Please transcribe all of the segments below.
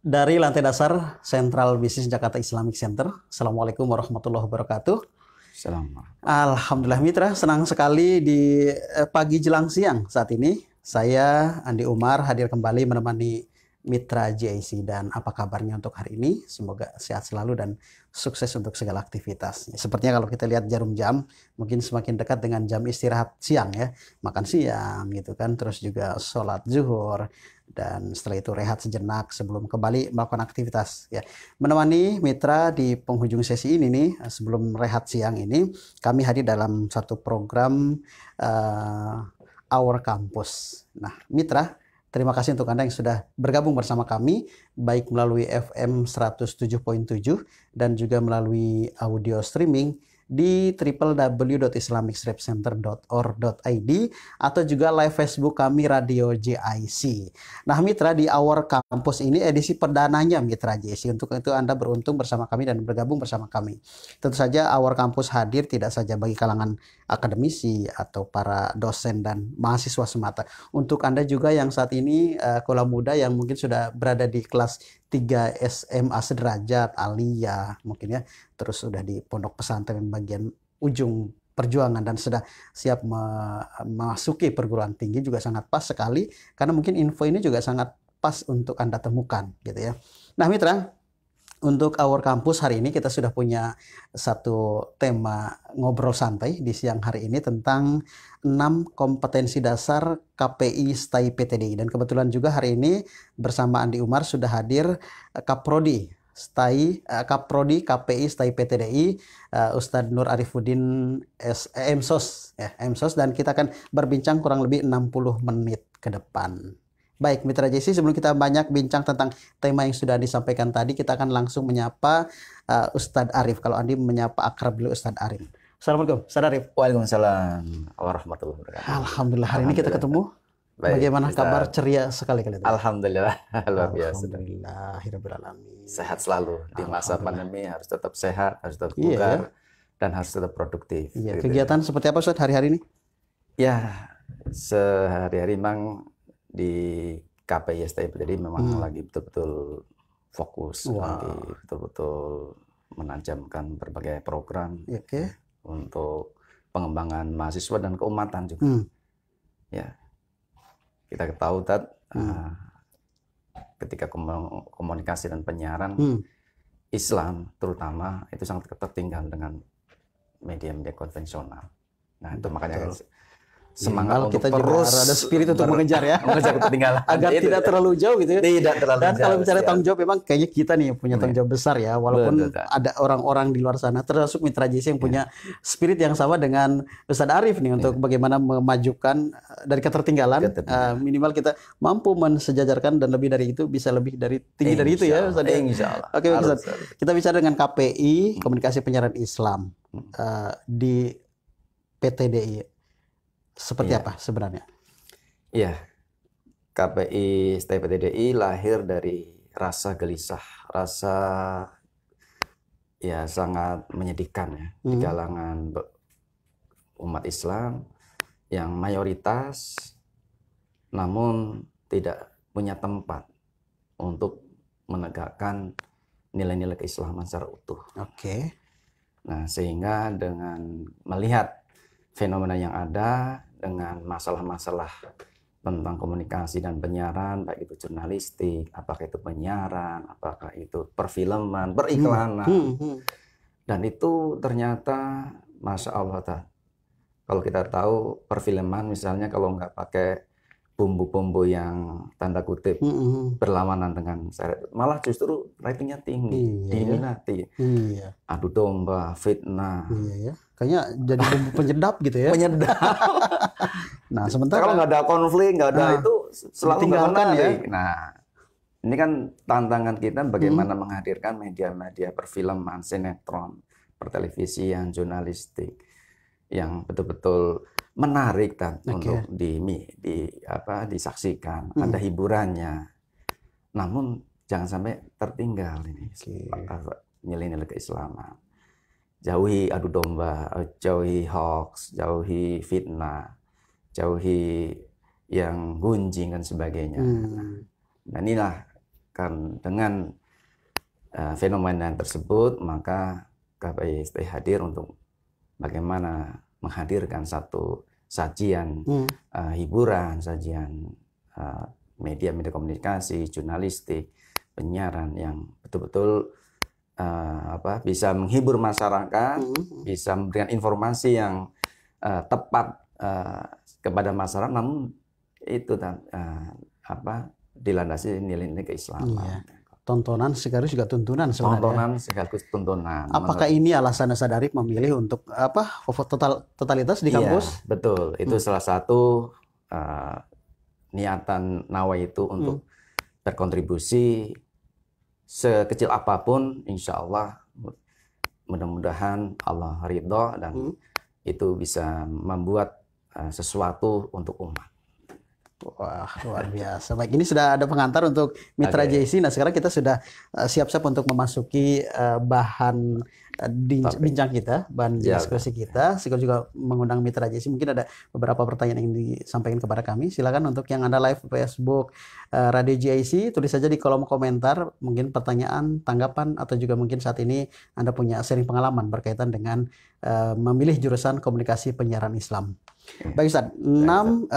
Dari lantai dasar Sentral Bisnis Jakarta Islamic Center. Assalamualaikum warahmatullahi wabarakatuh. Assalamualaikum. Alhamdulillah mitra, senang sekali di pagi jelang siang saat ini. Saya Andi Umar hadir kembali menemani mitra JIC. Dan apa kabarnya untuk hari ini? Semoga sehat selalu dan sukses untuk segala aktivitas. Sepertinya kalau kita lihat jarum jam, mungkin semakin dekat dengan jam istirahat siang ya. Makan siang gitu kan, terus juga sholat zuhur. Dan setelah itu rehat sejenak sebelum kembali melakukan aktivitas ya. Menemani mitra di penghujung sesi ini nih, sebelum rehat siang ini, kami hadir dalam satu program Our Campus. Nah mitra, terima kasih untuk Anda yang sudah bergabung bersama kami, baik melalui FM 107.7 dan juga melalui audio streaming di www.islamicstrapcenter.org.id atau juga live Facebook kami Radio JIC. Nah mitra, di Our Campus ini edisi perdananya mitra JIC. Untuk itu Anda beruntung bersama kami dan bergabung bersama kami. Tentu saja Our Campus hadir tidak saja bagi kalangan akademisi atau para dosen dan mahasiswa semata. Untuk Anda juga yang saat ini kaula muda yang mungkin sudah berada di kelas 3 SMA sederajat, aliyah mungkin ya, terus sudah di pondok pesantren bagian ujung perjuangan dan sudah siap memasuki perguruan tinggi juga sangat pas sekali, karena mungkin info ini juga sangat pas untuk Anda temukan gitu ya. Nah mitra, untuk Our Campus hari ini kita sudah punya satu tema ngobrol santai di siang hari ini tentang 6 kompetensi dasar KPI STAI PTDI. Dan kebetulan juga hari ini bersama Andi Umar sudah hadir Kaprodi Kaprodi KPI STAI PTDI, Ustadz Nur Arifuddin MSOS ya, MSOS, dan kita akan berbincang kurang lebih 60 menit ke depan. Baik mitra JC, sebelum kita banyak bincang tentang tema yang sudah disampaikan tadi, kita akan langsung menyapa Ustadz Arif. Kalau Andi menyapa akrab dulu Ustadz Arif. Assalamualaikum Ustadz Arif. Waalaikumsalam warahmatullahi wabarakatuh. Alhamdulillah hari ini kita ketemu. Baik, bagaimana kabar? Ceria sekali kali ini. Alhamdulillah, luar biasa. Alhamdulillahirabbil alamin. Sehat selalu di masa pandemi, harus tetap sehat, harus tetap bugar, dan harus tetap produktif. Iya, gitu. Kegiatan seperti apa Ustadz hari-hari ini? Ya, sehari-hari memang di KPI STAI jadi memang lagi betul-betul fokus, lagi betul-betul menajamkan berbagai program untuk pengembangan mahasiswa dan keumatan juga. Ya, kita tahu ketika komunikasi dan penyiaran Islam terutama itu sangat tertinggal dengan media-media konvensional. Nah itu makanya semangat untuk kita terus juga ada spirit untuk mengejar ya, mengejar ketinggalan agar tidak terlalu jauh gitu ya. Tidak terlalu dan jauh, kalau bicara tanggung jawab, memang kayaknya kita nih punya tanggung jawab besar ya, walaupun ada orang-orang di luar sana termasuk mitra JC yang punya spirit yang sama dengan Ustadz Arif nih untuk bagaimana memajukan dari ketertinggalan. Minimal kita mampu mensejajarkan dan lebih dari itu, bisa lebih dari tinggi dari itu ya Ustadz. Insyaallah. Oke Ustadz, kita bicara dengan KPI Komunikasi Penyiaran Islam di PTDI. Seperti apa sebenarnya? Iya, KPI STAI PTDI lahir dari rasa gelisah, rasa ya sangat menyedihkan ya di kalangan umat Islam yang mayoritas namun tidak punya tempat untuk menegakkan nilai-nilai keislaman secara utuh. Oke. Nah, sehingga dengan melihat fenomena yang ada, dengan masalah-masalah tentang komunikasi dan penyiaran, baik itu jurnalistik, apakah itu penyiaran, apakah itu perfilman, periklanan, dan itu ternyata Masya Allah, kalau kita tahu perfilman misalnya kalau nggak pakai bumbu-bumbu yang tanda kutip berlawanan dengan syariat, malah justru ratingnya tinggi, diminati. Adu domba, fitnah. Kayaknya jadi bumbu penyedap gitu ya. Penyedap. Nah sementara kalau nggak ada konflik, nggak ada itu selalu tinggalkan ya. Nah ini kan tantangan kita bagaimana menghadirkan media-media perfilman, sinetron, pertelevisian, jurnalistik yang betul-betul menarik untuk disaksikan, ada hiburannya. Namun jangan sampai tertinggal ini nilai-nilai keislaman. Jauhi adu domba, jauhi hoax, jauhi fitnah, jauhi yang gunjing dan sebagainya. Nah inilah dengan fenomena tersebut, maka KPIST hadir untuk bagaimana menghadirkan satu sajian hiburan, sajian media komunikasi, jurnalistik, penyiaran yang betul-betul bisa menghibur masyarakat, bisa memberikan informasi yang tepat kepada masyarakat, namun itu dilandasi nilai-nilai keislaman. Iya. Tontonan sekaligus juga tuntunan sebenarnya. Tontonan sekaligus tuntunan. Apakah ini alasan Sadarif memilih untuk totalitas di kampus? Iya, betul. Itu salah satu niatan Nawa itu untuk berkontribusi sekecil apapun, insya Allah mudah-mudahan Allah ridho dan itu bisa membuat sesuatu untuk umat. Wah, luar biasa. Baik, ini sudah ada pengantar untuk Mitra JIC. Nah, sekarang kita sudah siap-siap untuk memasuki bahan bincang kita, bahan diskusi kita. Sekaligus juga mengundang Mitra JIC. Mungkin ada beberapa pertanyaan yang disampaikan kepada kami. Silakan untuk yang Anda live Facebook Radio JIC, tulis saja di kolom komentar mungkin pertanyaan, tanggapan, atau juga mungkin saat ini Anda punya sharing pengalaman berkaitan dengan memilih jurusan komunikasi penyiaran Islam. Baik Ustaz, 6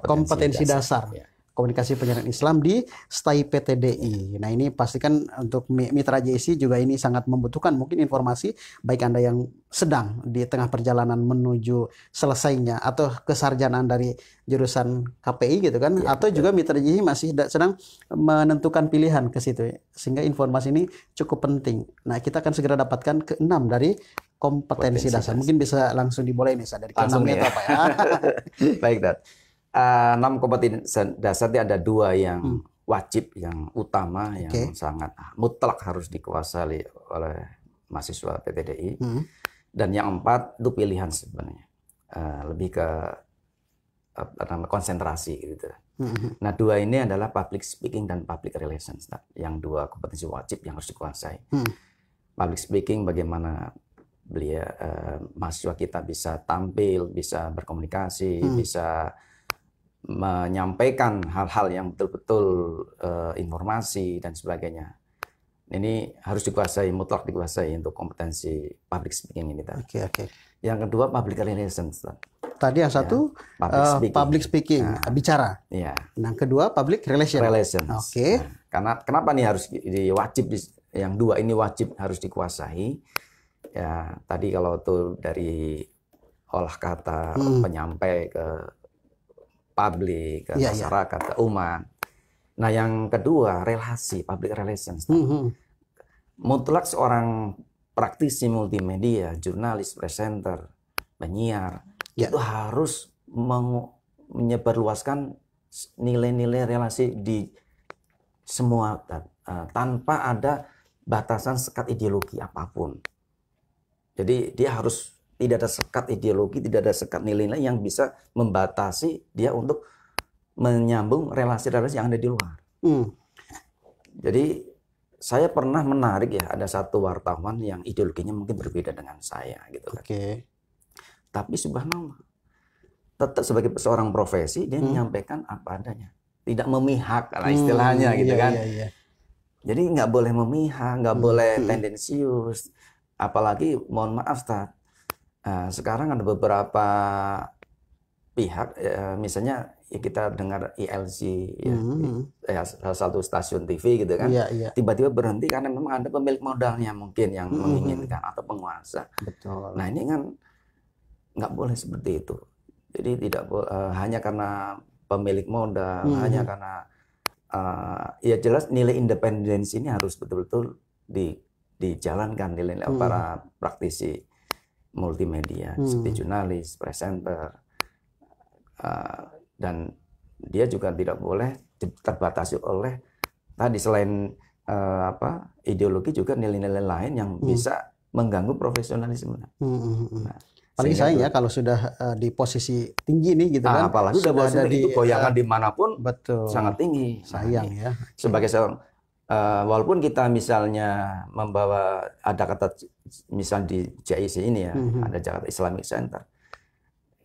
kompetensi dasar komunikasi penyiaran Islam di STAI PTDI. Nah, ini pastikan untuk Mitra JIC juga ini sangat membutuhkan mungkin informasi, baik Anda yang sedang di tengah perjalanan menuju selesainya atau kesarjanaan dari jurusan KPI gitu kan, atau juga Mitra JIC masih sedang menentukan pilihan ke situ, sehingga informasi ini cukup penting. Nah, kita akan segera dapatkan ke-6 dari kompetensi dasar. Mungkin bisa langsung dimulai nih dari ke-6 itu apa ya? Baik, Dad. 6 kompetensi dasar itu ada 2 yang wajib, yang utama, yang sangat mutlak harus dikuasai oleh mahasiswa PTDI. Dan yang 4 itu pilihan sebenarnya. Lebih ke konsentrasi gitu. Nah, 2 ini adalah public speaking dan public relations. Yang 2 kompetensi wajib yang harus dikuasai. Public speaking, bagaimana mahasiswa kita bisa tampil, bisa berkomunikasi, bisa menyampaikan hal-hal yang betul-betul informasi dan sebagainya. Ini harus dikuasai, mutlak dikuasai untuk kompetensi public speaking ini. Oke. Yang kedua public relations. Tadi yang satu public speaking, bicara. Iya. Yang kedua public relations. Oke. Nah, kenapa nih harus wajib, yang 2 ini wajib harus dikuasai? Ya, tadi kalau tuh dari olah kata penyampai ke publik, ke masyarakat, ke umat. Nah, yang kedua relasi, public relations. Mutlak seorang praktisi multimedia, jurnalis, presenter, penyiar, itu harus menyebarluaskan nilai-nilai relasi di semua, tanpa ada batasan sekat ideologi apapun. Jadi dia harus tidak ada sekat ideologi, tidak ada sekat nilai-nilai yang bisa membatasi dia untuk menyambung relasi-relasi yang ada di luar. Jadi saya pernah menarik ada satu wartawan yang ideologinya mungkin berbeda dengan saya gitu kan. Tapi subhanallah, tetap sebagai seorang profesi dia menyampaikan apa adanya, tidak memihak lah istilahnya gitu kan. Jadi nggak boleh memihak, nggak boleh tendensius. Apalagi mohon maaf Ustaz, sekarang ada beberapa pihak, misalnya kita dengar ILC, salah satu stasiun TV gitu kan, tiba-tiba berhenti karena memang ada pemilik modalnya mungkin yang menginginkan atau penguasa. Betul. Nah, ini kan nggak boleh seperti itu. Jadi tidak hanya karena pemilik modal, hanya karena ya jelas nilai independensi ini harus betul-betul dijalankan nilai para praktisi multimedia seperti jurnalis, presenter, dan dia juga tidak boleh terbatasi oleh tadi selain ideologi juga nilai-nilai lain yang bisa mengganggu profesionalisme. Paling sayang ya kalau sudah di posisi tinggi nih gitu kan. Apalagi sudah ada itu goyangan dimanapun sangat tinggi. Sayang ya. Sebagai seorang walaupun kita misalnya membawa ada kata misal di JIC ini ya, ada Jakarta Islamic Center,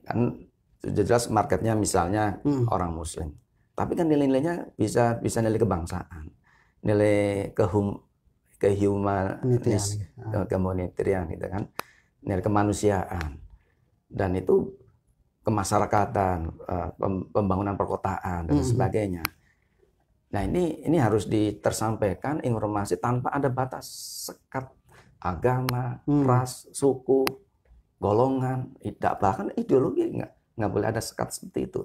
kan jelas marketnya misalnya orang Muslim, tapi kan nilai-nilainya bisa nilai kebangsaan, nilai kehumanis, Kehumanitian. kemunitarian gitu kan, nilai kemanusiaan, dan itu kemasyarakatan, pembangunan perkotaan dan sebagainya. Nah ini harus tersampaikan informasi tanpa ada batas sekat agama, ras, suku, golongan, bahkan ideologi nggak boleh ada sekat seperti itu.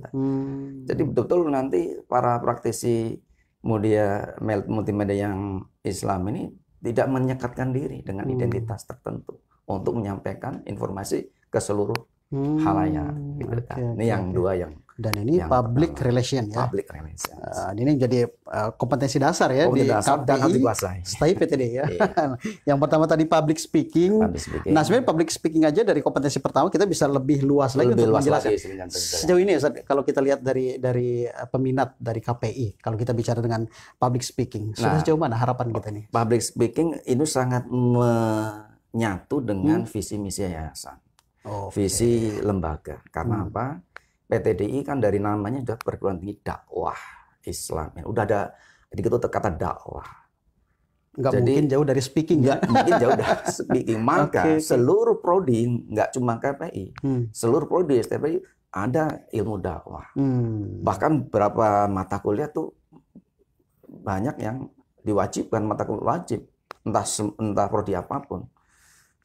Jadi betul-betul nanti para praktisi multimedia yang Islam ini tidak menyekatkan diri dengan identitas tertentu untuk menyampaikan informasi ke seluruh halayak. Gitu kan. Ini yang dua yang. Dan ini yang public pertama, relation ya. Public relation. Ini jadi kompetensi dasar ya di KPI, stay PTD ya. Yang pertama tadi public speaking. Nah sebenarnya public speaking aja dari kompetensi pertama kita bisa lebih luas lagi untuk menjelaskan. Sejauh ini kalau kita lihat dari peminat dari KPI, kalau kita bicara dengan public speaking, sudah sejauh mana harapan kita nih? Public speaking itu sangat menyatu dengan visi misi yayasan, visi lembaga. Karena apa? PTDI kan dari namanya sudah perguruan tinggi dakwah Islam. Udah ada dikit kata dakwah. Nggak mungkin jauh dari speaking. Nggak mungkin jauh dari speaking. Maka seluruh prodi, nggak cuma KPI, seluruh prodi STPI ada ilmu dakwah. Bahkan beberapa mata kuliah tuh banyak yang diwajibkan, mata kuliah wajib, entah prodi apapun.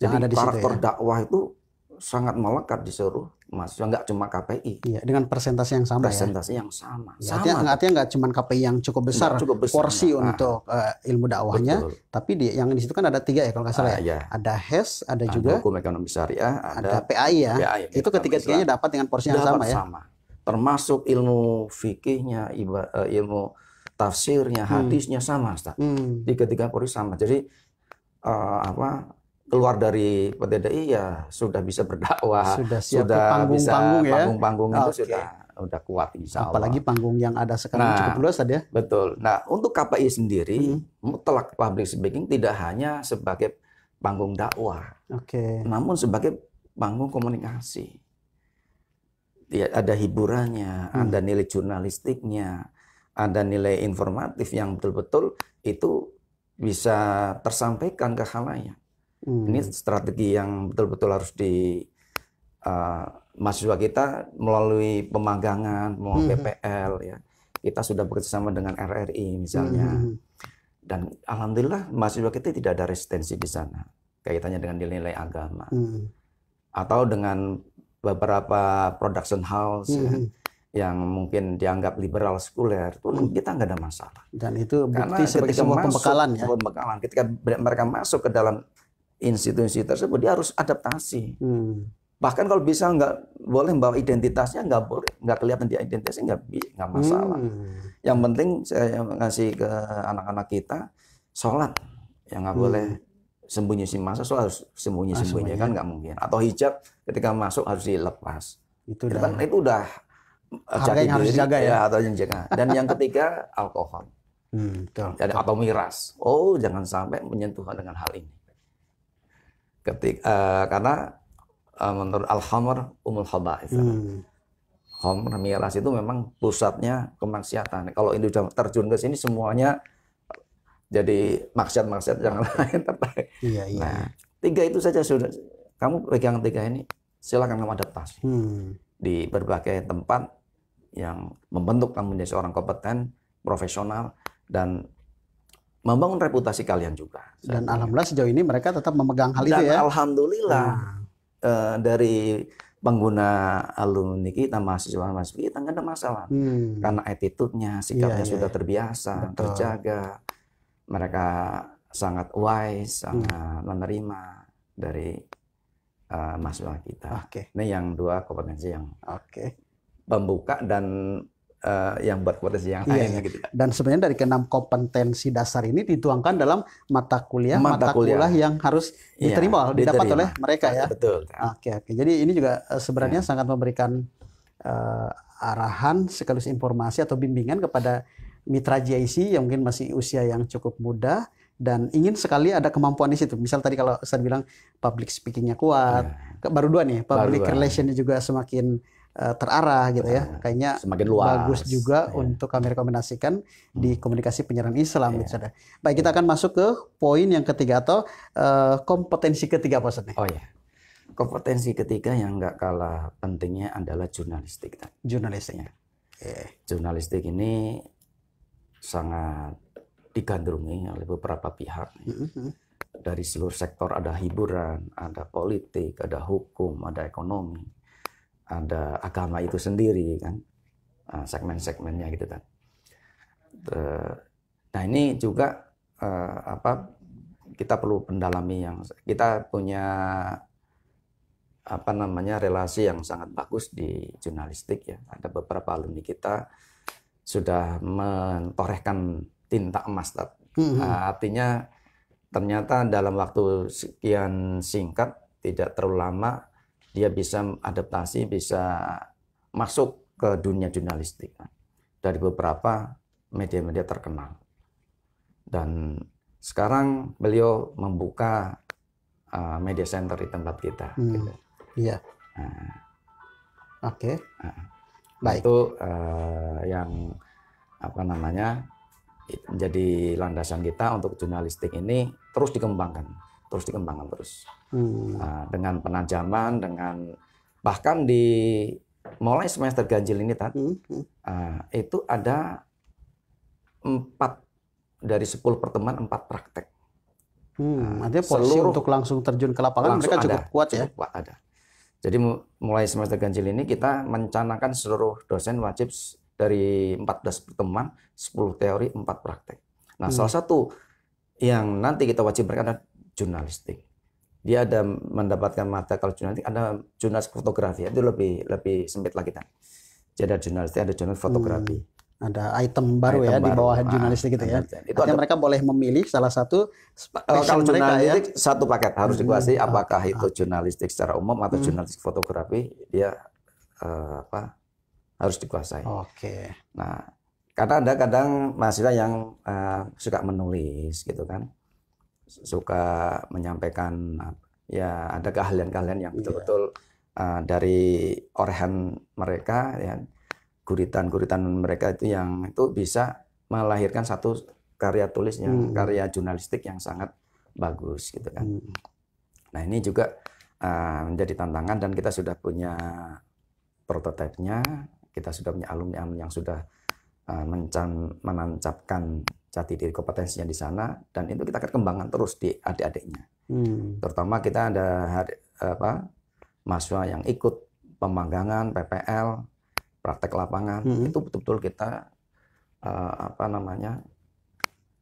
Jadi karakter dakwah itu sangat melekat di seluruh mahasiswa, nggak cuma KPI. Iya, dengan persentase yang sama. Persentase yang sama. Artinya nggak cuma KPI yang cukup besar porsi untuk ilmu dakwahnya, tapi yang di situ kan ada 3 ya kalau nggak salah ya. Ada HES, ada juga hukum ekonomi syariah, ada PAI ya. Itu ketiga-tiganya dapat dengan porsi yang sama ya. Termasuk ilmu fikihnya, ilmu tafsirnya, hadisnya sama, Ustaz. Di ketiga porsi sama. Jadi keluar dari PTDI ya sudah bisa berdakwah, sudah bisa panggung-panggung itu sudah kuat insya Allah. Apalagi panggung yang ada sekarang cukup luas tadi ya. Betul. Nah untuk KPI sendiri, mutlak public speaking tidak hanya sebagai panggung dakwah, namun sebagai panggung komunikasi. Ada hiburannya, ada nilai jurnalistiknya, ada nilai informatif yang betul-betul itu bisa tersampaikan ke khalayak. Ini strategi yang betul-betul harus mahasiswa kita melalui pemagangan, melalui PPL ya. Kita sudah bekerjasama dengan RRI misalnya. Dan alhamdulillah mahasiswa kita tidak ada resistensi di sana kaitannya dengan nilai-nilai agama. Atau dengan beberapa production house yang mungkin dianggap liberal sekuler, itu kita nggak ada masalah. Dan itu bukti sebagai sebuah pembekalan ya. Pembekalan. Ketika mereka masuk ke dalam institusi tersebut, dia harus adaptasi. Bahkan kalau bisa nggak boleh membawa identitasnya, nggak boleh, nggak kelihatan dia identitasnya, nggak masalah. Yang penting saya ngasih ke anak-anak kita sholat, yang nggak boleh sembunyi-sembunyi, masa sholat harus sembunyi-sembunyi kan nggak mungkin. Atau hijab ketika masuk harus dilepas. Itu udah harga yang harus dijaga ya. Atau yang jaga. Dan yang ketiga alkohol, atau miras. Jangan sampai menyentuh dengan hal ini. Karena menurut Al-Khamr umul khaba'ith. Khamr, miras itu memang pusatnya kemaksiatan. Kalau ini sudah terjun ke sini semuanya jadi maksiat-maksiat yang lain tertarik. Nah, 3 itu saja sudah. Kamu pegang 3 ini, silakan kamu adaptasi di berbagai tempat yang membentuk kamu menjadi seorang kompeten, profesional, dan membangun reputasi kalian juga. Dan alhamdulillah sejauh ini mereka tetap memegang hal itu ya. Dan alhamdulillah dari pengguna alumni kita, mahasiswa kita nggak ada masalah. Karena attitude-nya, sikapnya sudah terbiasa, terjaga. Mereka sangat wise, sangat menerima dari mahasiswa kita. Ini yang 2 kompetensi yang pembuka dan yang buat potensi yang lainnya gitu. Dan sebenarnya dari ke-6 kompetensi dasar ini dituangkan dalam mata kuliah yang harus diterima oleh mereka ya. Betul. Jadi ini juga sebenarnya sangat memberikan arahan sekaligus informasi atau bimbingan kepada mitra GIC yang mungkin masih usia yang cukup muda dan ingin sekali ada kemampuan di situ. Misal tadi kalau saya bilang public speaking-nya kuat, baru 2 nih, public relation-nya juga semakin terarah gitu ya. Kayaknya semakin luas. Bagus juga untuk kami rekomendasikan di komunikasi penyiaran Islam. Gitu, saudara. Baik, kita akan masuk ke poin yang ketiga atau kompetensi ketiga, Pak Ustadz. Oh ya, kompetensi ketiga yang nggak kalah pentingnya adalah jurnalistik. Jurnalistiknya. Jurnalistik ini sangat digandrungi oleh beberapa pihak. Dari seluruh sektor, ada hiburan, ada politik, ada hukum, ada ekonomi, ada agama itu sendiri kan, segmen-segmennya gitu kan. Nah ini juga kita perlu mendalami, yang kita punya relasi yang sangat bagus di jurnalistik ya. Ada beberapa alumni kita sudah mentorehkan tinta emas. Artinya ternyata dalam waktu sekian singkat, tidak terlalu lama, dia bisa adaptasi, bisa masuk ke dunia jurnalistik dari beberapa media-media terkenal. Dan sekarang beliau membuka media center di tempat kita. Gitu. Iya. Oke. Baik. Itu yang jadi landasan kita untuk jurnalistik ini terus dikembangkan terus. Dengan penajaman, dengan bahkan di mulai semester ganjil ini itu ada 4 dari 10 pertemuan 4 praktek. Artinya posisi untuk langsung terjun ke lapangan mereka cukup kuat ya. Cukup kuat ada. Jadi mulai semester ganjil ini kita mencanangkan seluruh dosen wajib dari 14 pertemuan, 10 teori, 4 praktek. Nah, salah satu yang nanti kita wajib berikan adalah jurnalistik. Dia ada mendapatkan mata, kalau jurnalistik ada jurnalis fotografi, itu lebih sempit lagi kan. Jadi ada jurnalistik, ada jurnalis fotografi. Ada item baru ya di bawah jurnalistik gitu ya. Itu artinya mereka boleh memilih salah satu kalau jurnalistik satu paket harus dikuasai, apakah itu jurnalistik secara umum atau jurnalistik fotografi, dia harus dikuasai. Oke. Nah, karena ada kadang mahasiswa yang suka menulis gitu kan, suka menyampaikan, ya ada keahlian-keahlian yang betul-betul dari orehan mereka, ya guritan-guritan mereka itu yang itu bisa melahirkan satu karya tulis yang karya jurnalistik yang sangat bagus gitu kan. Nah ini juga menjadi tantangan, dan kita sudah punya prototipenya. Kita sudah punya alumni-alumni yang sudah menancapkan jati diri kompetensinya di sana, dan itu kita akan kembangkan terus di adik-adiknya. Terutama kita ada mahasiswa yang ikut pemanggangan, PPL, praktek lapangan, itu betul-betul kita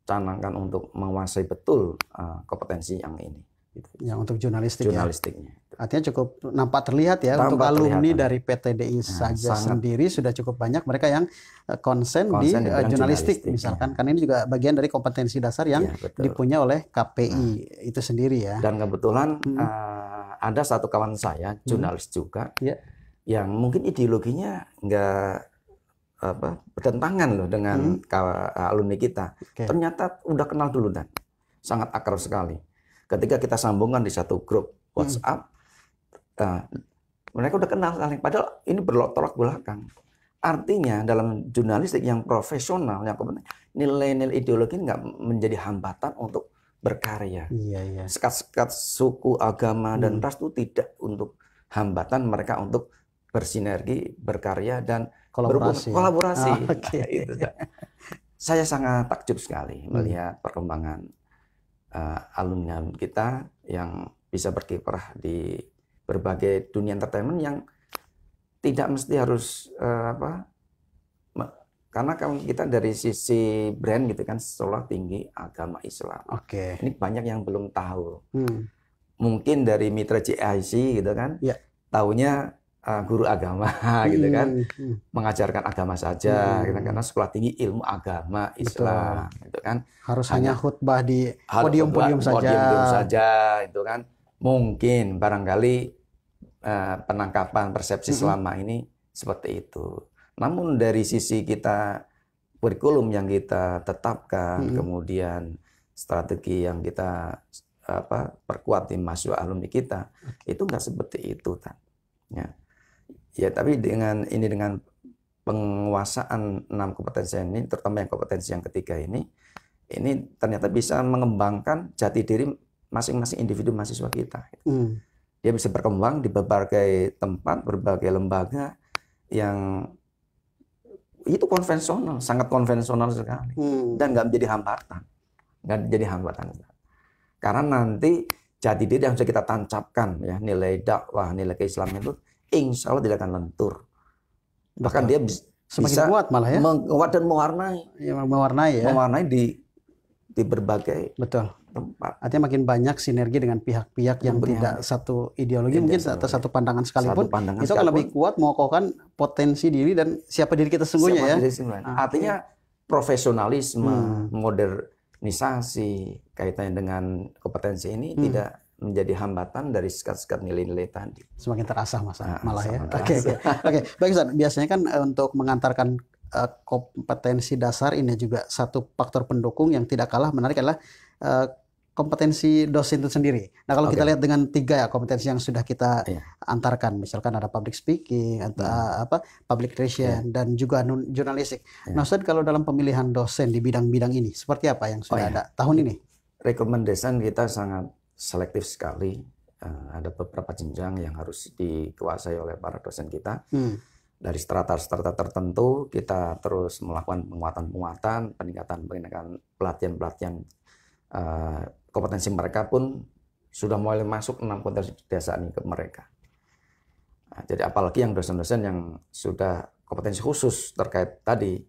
canangkan untuk menguasai betul kompetensi yang ini. Yang untuk jurnalistiknya. Artinya cukup nampak terlihat ya, untuk alumni dari PTDI saja sendiri sudah cukup banyak mereka yang konsen di jurnalistik misalkan, karena ini juga bagian dari kompetensi dasar yang dipunya oleh KPI itu sendiri ya. Dan kebetulan ada satu kawan saya jurnalis juga yang mungkin ideologinya nggak bertentangan loh dengan alumni kita. Ternyata udah kenal dulu dan sangat akrab sekali. Ketika kita sambungkan di satu grup WhatsApp, mereka udah kenal saling. Padahal ini bertolak belakang. Artinya dalam jurnalistik yang profesional, yang nilai-nilai ideologi nggak menjadi hambatan untuk berkarya. Sekat-sekat suku, agama, dan ras itu tidak untuk hambatan mereka untuk bersinergi, berkarya, dan kolaborasi. Itu, saya sangat takjub sekali melihat perkembangan alumni kita yang bisa berkiprah di berbagai dunia entertainment yang tidak mesti harus karena kita dari sisi brand gitu kan seolah tinggi agama Islam. Ini banyak yang belum tahu. Mungkin dari mitra JIC gitu kan, taunya guru agama gitu kan, mengajarkan agama saja gitu, karena sekolah tinggi ilmu agama Islam gitu kan. Harus hanya khutbah di podium-podium saja itu kan. Mungkin barangkali penangkapan persepsi selama ini seperti itu. Namun dari sisi kita kurikulum yang kita tetapkan, kemudian strategi yang kita perkuat di mahasiswa alumni kita, itu nggak seperti itu, ya. Ya, tapi dengan penguasaan 6 kompetensi ini, terutama yang kompetensi yang ketiga ini ternyata bisa mengembangkan jati diri masing-masing individu mahasiswa kita. Dia bisa berkembang di berbagai tempat, berbagai lembaga yang itu konvensional, sangat konvensional sekali, dan nggak menjadi hambatan, karena nanti jati diri yang bisa kita tancapkan, ya, nilai dakwah, nilai keislaman itu insya Allah tidak akan lentur, bahkan dia semakin bisa kuat malah ya, menguat dan mewarnai di berbagai tempat. Artinya makin banyak sinergi dengan pihak-pihak yang tidak satu ideologi mungkin atau satu pandangan sekalipun, itu akan lebih kuat mengokohkan potensi diri dan siapa diri kita sesungguhnya ya. Artinya profesionalisme, modernisasi kaitannya dengan kompetensi ini tidak menjadi hambatan dari sekat-sekat nilai-nilai tadi. Semakin terasa malah ya. Oke. Baik Ustaz, biasanya kan untuk mengantarkan kompetensi dasar ini juga satu faktor pendukung yang tidak kalah menarik adalah kompetensi dosen itu sendiri. Nah, kalau kita lihat dengan 3 ya kompetensi yang sudah kita antarkan, misalkan ada public speaking, atau public relation, dan juga jurnalistik. Nah, Ustaz, kalau dalam pemilihan dosen di bidang-bidang ini, seperti apa yang sudah ada tahun ini? Rekomendasi kita sangat selektif sekali. Ada beberapa jenjang yang harus dikuasai oleh para dosen kita. Dari strata-strata tertentu, kita terus melakukan penguatan, peningkatan pelatihan-pelatihan. Kompetensi mereka pun sudah mulai masuk 6 kompetensi dasar ini ke mereka. Nah, jadi apalagi yang dosen-dosen yang sudah kompetensi khusus terkait tadi,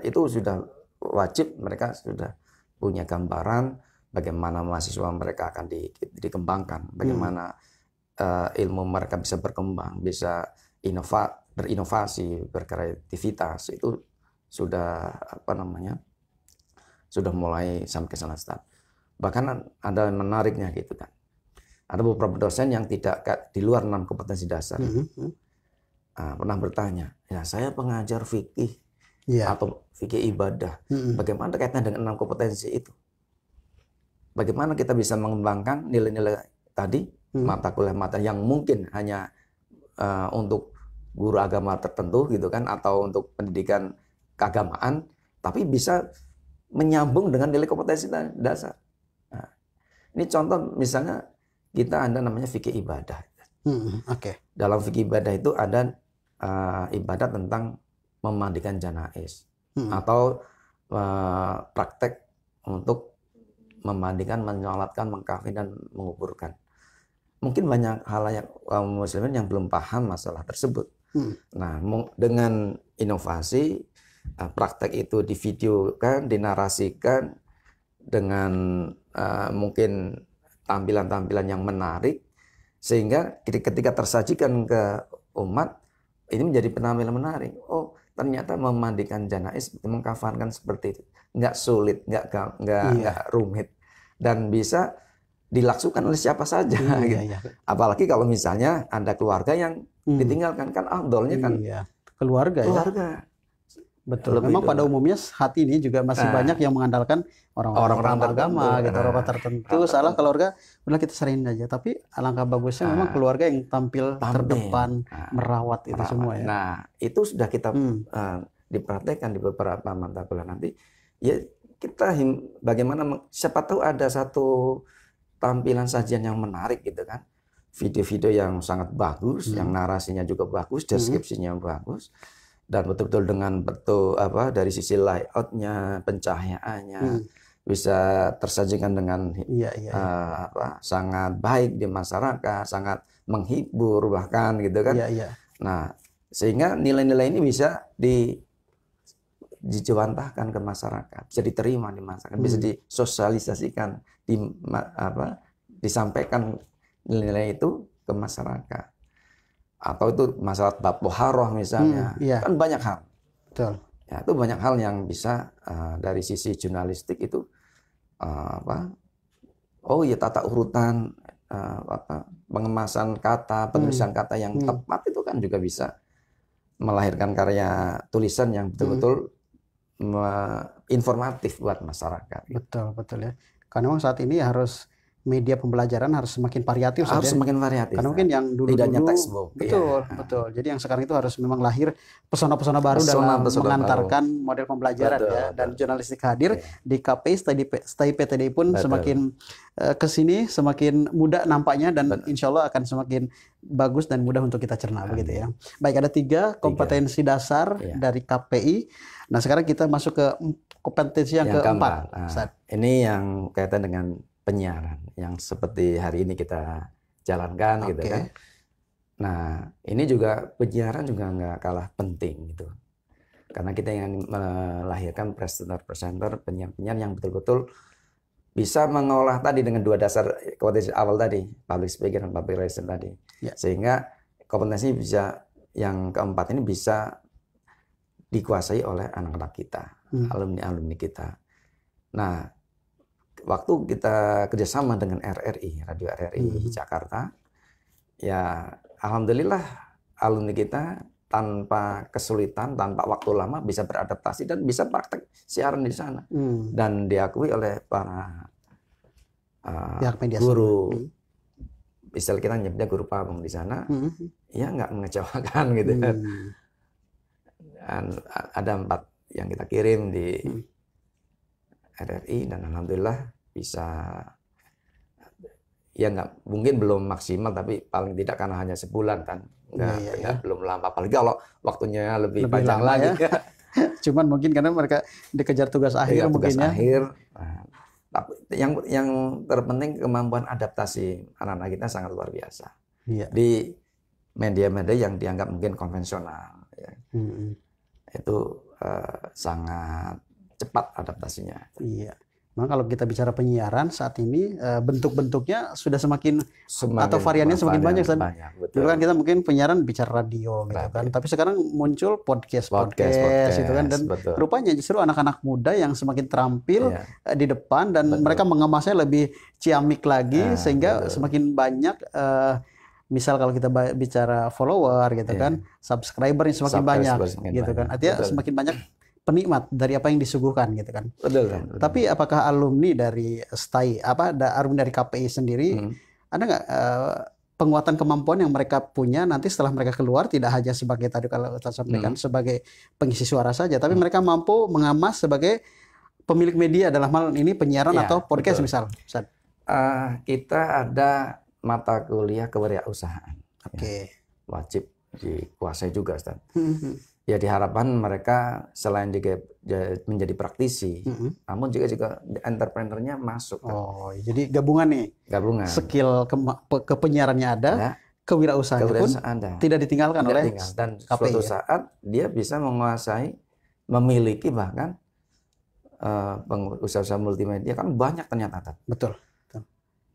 itu sudah wajib mereka sudah punya gambaran bagaimana mahasiswa mereka akan dikembangkan, bagaimana ilmu mereka bisa berkembang, bisa berinovasi, berkreativitas, itu sudah sudah mulai sampai ke sana start. Bahkan ada menariknya gitu kan. Ada beberapa dosen yang tidak di luar 6 kompetensi dasar. Pernah bertanya, ya saya pengajar fikih atau fikih ibadah, bagaimana kaitannya dengan 6 kompetensi itu? Bagaimana kita bisa mengembangkan nilai-nilai tadi, mata kuliah yang mungkin hanya untuk guru agama tertentu gitu kan, atau untuk pendidikan keagamaan, tapi bisa menyambung dengan nilai kompetensi dasar. Nah, ini contoh misalnya ada namanya fikih ibadah. Dalam fikih ibadah itu ada ibadah tentang memandikan janais atau praktek untuk memandikan, menyolatkan, mengkafin dan menguburkan. Mungkin banyak halayak kaum muslimin yang belum paham masalah tersebut. Nah, dengan inovasi praktek itu divideokan, dinarasikan dengan mungkin tampilan-tampilan yang menarik, sehingga ketika tersajikan ke umat ini menjadi penampilan menarik. Oh, ternyata memandikan janais, mengkafankan seperti itu, nggak sulit, nggak rumit, dan bisa dilaksukan oleh siapa saja. Apalagi kalau misalnya ada keluarga yang ditinggalkan, kan afdolnya kan keluarga. Betul. Memang pada umumnya hati ini juga masih banyak yang mengandalkan orang-orang agama, gitu, orang tertentu. Salah keluarga, udah kita serahin aja. Tapi alangkah bagusnya memang keluarga yang tampil terdepan, merawat itu semua ya. Nah, itu sudah kita diperhatikan di beberapa mata kuliah nanti. Ya, kita bagaimana, siapa tahu ada satu tampilan sajian yang menarik gitu kan. Video-video yang sangat bagus, yang narasinya juga bagus, deskripsinya bagus. Dan betul-betul dengan dari sisi layoutnya, pencahayaannya bisa tersajikan dengan sangat baik di masyarakat, sangat menghibur bahkan gitu kan. Nah, sehingga nilai-nilai ini bisa dijewantahkan ke masyarakat, bisa diterima di masyarakat, bisa disosialisasikan, disampaikan nilai-nilai itu ke masyarakat. Atau itu masalah bab muharrah misalnya, kan banyak hal. Betul. Ya, itu banyak hal yang bisa dari sisi jurnalistik itu tata urutan, pengemasan kata, penulisan kata yang tepat itu kan juga bisa melahirkan karya tulisan yang betul-betul informatif buat masyarakat. Betul ya. Karena memang saat ini harus media pembelajaran harus semakin variatif Harus saja. semakin variatif. Karena mungkin yang dulu Tidak hanya textbook. betul, Ya. betul. Jadi yang sekarang itu harus memang lahir pesona-pesona baru dalam mengantarkan model pembelajaran Betul, ya. Dan betul. jurnalistik hadir Ya. di KPI Stay PTDI pun Betul. semakin ke sini semakin mudah nampaknya dan Betul. insya Allah akan semakin bagus dan mudah untuk kita cerna begitu ya. Baik, ada 3 kompetensi dasar Ya. dari KPI. Nah, sekarang kita masuk ke kompetensi yang keempat. Ini yang kaitan dengan penyiaran yang seperti hari ini kita jalankan gitu kan. Nah, ini juga penyiaran juga nggak kalah penting gitu. Karena kita ingin melahirkan presenter, penyiar-penyiar yang betul-betul bisa mengolah tadi dengan 2 dasar kompetensi awal tadi, public speaking dan public relation tadi. Ya. Sehingga kompetensi bisa yang keempat ini bisa dikuasai oleh anak-anak kita, alumni-alumni kita. Nah, waktu kita kerjasama dengan RRI, Radio RRI Jakarta, ya alhamdulillah alumni kita tanpa kesulitan, tanpa waktu lama bisa beradaptasi dan bisa praktek siaran di sana. Dan diakui oleh para guru, istilah kita nyebutnya guru pabong di sana, ya nggak mengecewakan gitu kan. Dan ada 4 yang kita kirim di RRI dan alhamdulillah bisa, ya nggak mungkin belum maksimal tapi paling tidak karena hanya sebulan kan nggak belum lama, apalagi kalau waktunya lebih panjang lagi ya. Cuman mungkin karena mereka dikejar tugas akhir mungkin ya. Nah, tapi yang terpenting kemampuan adaptasi anak-anak kita sangat luar biasa di media-media yang dianggap mungkin konvensional ya. Itu sangat cepat adaptasinya. Iya. Nah, kalau kita bicara penyiaran saat ini bentuk-bentuknya sudah semakin atau variannya semakin banyak. Dulu kan kita mungkin penyiaran bicara radio gitu kan, tapi sekarang muncul podcast gitu kan, dan rupanya justru anak-anak muda yang semakin terampil di depan dan mereka mengemasnya lebih ciamik lagi sehingga semakin banyak. Misal kalau kita bicara follower gitu kan, subscriber yang semakin banyak gitu kan, artinya semakin banyak penikmat dari apa yang disuguhkan gitu kan. Betul. Tapi apakah alumni dari alumni dari KPI sendiri ada nggak penguatan kemampuan yang mereka punya nanti setelah mereka keluar, tidak hanya sebagai tadi kalau saya sampaikan sebagai pengisi suara saja, tapi mereka mampu mengemas sebagai pemilik media dalam hal ini penyiaran atau podcast misal. Kita ada mata kuliah kewirausahaan. Wajib dikuasai juga, Ustaz. Ya diharapkan mereka selain juga menjadi praktisi, namun juga entrepreneurnya masuk. Oh, jadi gabungan nih. Gabungan. Skill kepenyiarannya ada, kewirausahaan pun tidak ditinggalkan oleh dan suatu saat dia bisa menguasai, memiliki bahkan usaha-usaha multimedia kan banyak ternyata. Betul.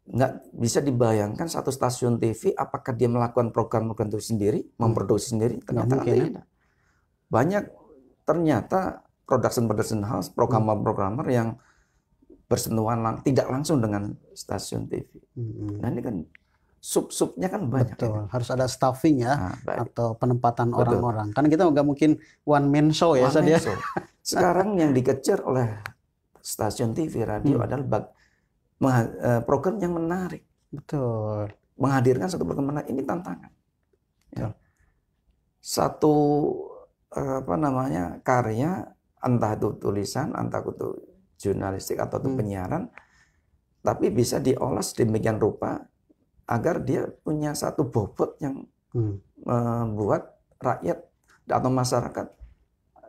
Nggak bisa dibayangkan satu stasiun TV apakah dia melakukan program-program itu sendiri, memproduksi sendiri, ternyata tidak. Banyak ternyata production house, programmer yang bersentuhan tidak langsung dengan stasiun TV. Nah ini kan sub-subnya kan banyak. Betul, harus ada staffing ya, atau penempatan orang-orang. Karena kita nggak mungkin one man show ya. Sekarang yang dikejar oleh stasiun TV, radio adalah program yang menarik. Betul. Menghadirkan satu program menarik, ini tantangan. Ya. Satu karya, entah itu tulisan, entah itu jurnalistik atau itu penyiaran, tapi bisa diolah sedemikian rupa agar dia punya satu bobot yang membuat rakyat atau masyarakat